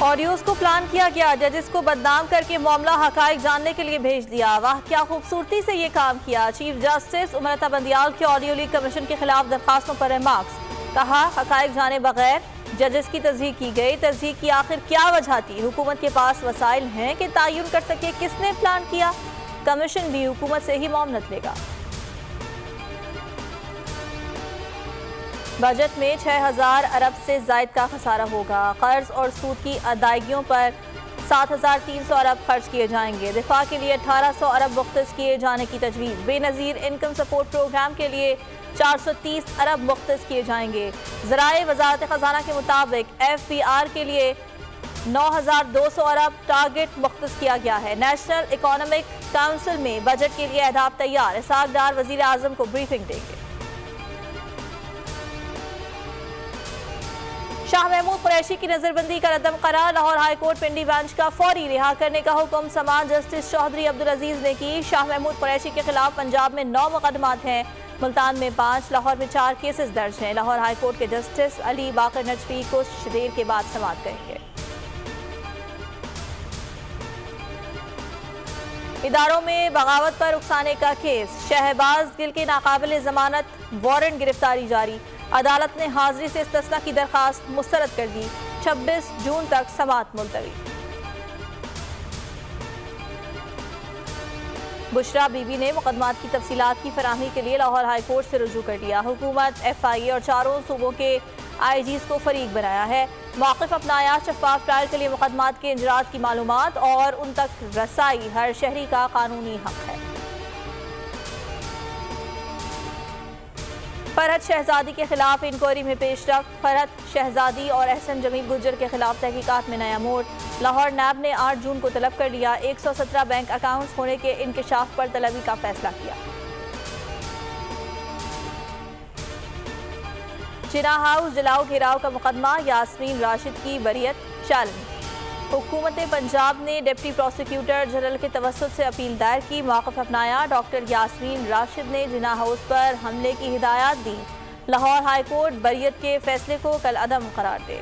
Audios को plan किया गया, जजेस को बदनाम करके मामला हकाइक जानने के लिए भेज दिया। वाह क्या खूबसूरती से ये काम किया। चीफ जस्टिस उमरता बंदियाल की ऑडियो लीक कमीशन के खिलाफ दरखास्तों पर रिमार्क्स। कहा हकाइक जाने बगैर जजेस की तस्दीक की गई। तस्दीक की आखिर क्या वजह थी? हुकूमत के पास वसाइल हैं कि तयन कर सके किसने प्लान किया। कमीशन भी हुकूमत से ही मामलत लेगा। बजट में 6000 अरब से जायद का खसारा होगा। कर्ज और सूद की अदायगियों पर 7300 अरब खर्च किए जाएंगे। दिफा के लिए 1800 अरब मुख्तस किए जाने की तजवीज़। बेनज़ीर इनकम सपोर्ट प्रोग्राम के लिए 430 अरब मुख्तस किए जाएंगे। ज़राए वज़ारत ख़ज़ाना के मुताबिक FPR के लिए 9200 अरब टारगेट मुख्तस किया गया है। नेशनल इकोनॉमिक काउंसिल में बजट के लिए अहदाफ तैयार। इसहाक डार वज़ीर आज़म को ब्रीफिंग देंगे। शाह महमूद कुरैशी की नजरबंदी का रद्दम करार। लाहौर हाई कोर्ट पिंडी बेंच का फौरी रिहा करने का हुक्म समाअत जस्टिस चौधरी अब्दुल अजीज ने की। शाह महमूद कुरैशी के खिलाफ पंजाब में 9 मुकदमात हैं, मुल्तान में 5, लाहौर में 4 केसेस दर्ज हैं। लाहौर हाई कोर्ट के जस्टिस अली बाकर नजफी कुछ देर के बाद समाअत करेंगे। इदारों में बगावत पर उकसाने का केस। शहबाज गिल की नाकाबिल जमानत वारंट गिरफ्तारी जारी। अदालत ने हाजिरी से इस्तिस्ना की दरखास्त मुस्तरद कर दी। 26 जून तक समाअत मुलतवी। बुशरा बीबी ने मुकदमात की तफसीलात की फराहमी के लिए लाहौर हाई कोर्ट से रुजू कर लिया। हुकूमत FIA और चारों सूबों के IGs को फरीक बनाया है। मौक़िफ़ अपनाया शफाफ ट्रायल के लिए मुकदमात के इंजरात की मालूमात और उन तक रसाई हर शहरी का कानूनी हक है। फरहत शहजादी के खिलाफ इंक्वायरी में पेशरफ्त। फरहत शहजादी और एहसन जमील गुज्जर के खिलाफ तहकीकात में नया मोड़। लाहौर नैब ने 8 जून को तलब कर लिया। 117 बैंक अकाउंट्स होने के इंकशाफ पर तलबी का फैसला किया। जिना हाउस जलाओ घेराव का मुकदमा। यास्मीन राशिद की बरियत चालनी। हुकूमत पंजाब ने डिप्टी प्रोसिक्यूटर जनरल के तवस्सुत से अपील दायर की। मौक़िफ़ अपनाया। डॉक्टर यास्मीन राशिद ने जिना हाउस पर हमले की हिदायत दी। लाहौर हाई कोर्ट बरियत के फैसले को कल अदम करार दे।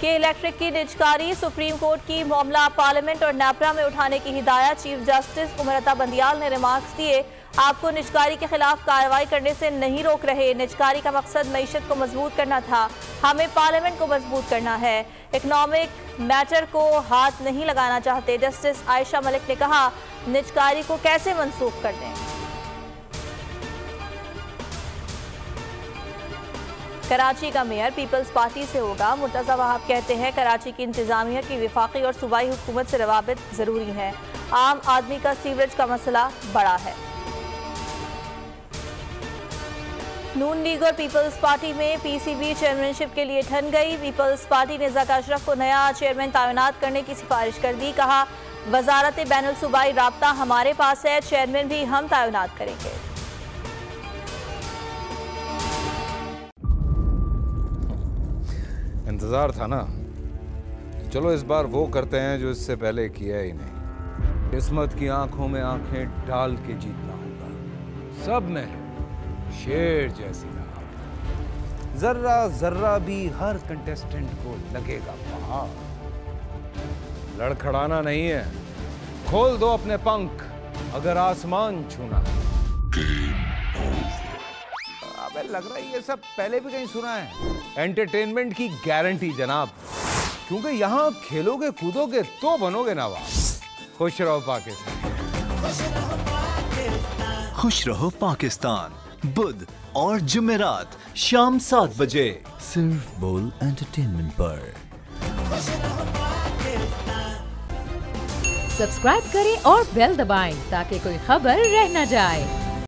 के इलेक्ट्रिक की निजकारी। सुप्रीम कोर्ट की मामला पार्लियामेंट और नेपरा में उठाने की हिदायत। चीफ जस्टिस उमरता बंदियाल ने रिमार्क्स दिए। आपको निजकारी के खिलाफ कार्रवाई करने से नहीं रोक रहे। निजकारी का मकसद मईशत को मजबूत करना था, हमें पार्लियामेंट को मजबूत करना है। इकनॉमिक मैटर को हाथ नहीं लगाना चाहते। जस्टिस आयशा मलिक ने कहा निजकारी को कैसे मनसूख कर दें। कराची का मेयर पीपल्स पार्टी से होगा। मुर्तज़ा वहाब कहते हैं कराची की इंतजामिया की वफाकी और सूबाई हुकूमत से रवाबित जरूरी है। आम आदमी का सीवरेज का मसला बड़ा है। नून लीग और पीपल्स पार्टी में PCB चेयरमैनशिप के लिए ठन गई। पीपल्स पार्टी ने ज़का अशरफ को नया चेयरमैन तैनात करने की सिफारिश कर दी। कहा वजारत बैनुल सूबाई राब्ता हमारे पास है, चेयरमैन भी हम तैनात करेंगे। इंतजार था ना, चलो इस बार वो करते हैं जो इससे पहले किया ही नहीं। किस्मत की आंखों में आंखें डाल के जीतना होगा। सब में शेर जैसी राह, जर्रा जर्रा भी हर कंटेस्टेंट को लगेगा पहाड़। लड़खड़ाना नहीं है, खोल दो अपने पंख अगर आसमान छूना है। अबे लग रहा है ये सब पहले भी कहीं सुना है। एंटरटेनमेंट की गारंटी जनाब, क्योंकि यहाँ खेलोगे कूदोगे तो बनोगे नवाब। खुश रहो पाकिस्तान। खुश रहो पाकिस्तान बुध और जुमेरात शाम 7 बजे सिर्फ बोल एंटरटेनमेंट पर। सब्सक्राइब करें और बेल दबाएं ताकि कोई खबर रह न जाए।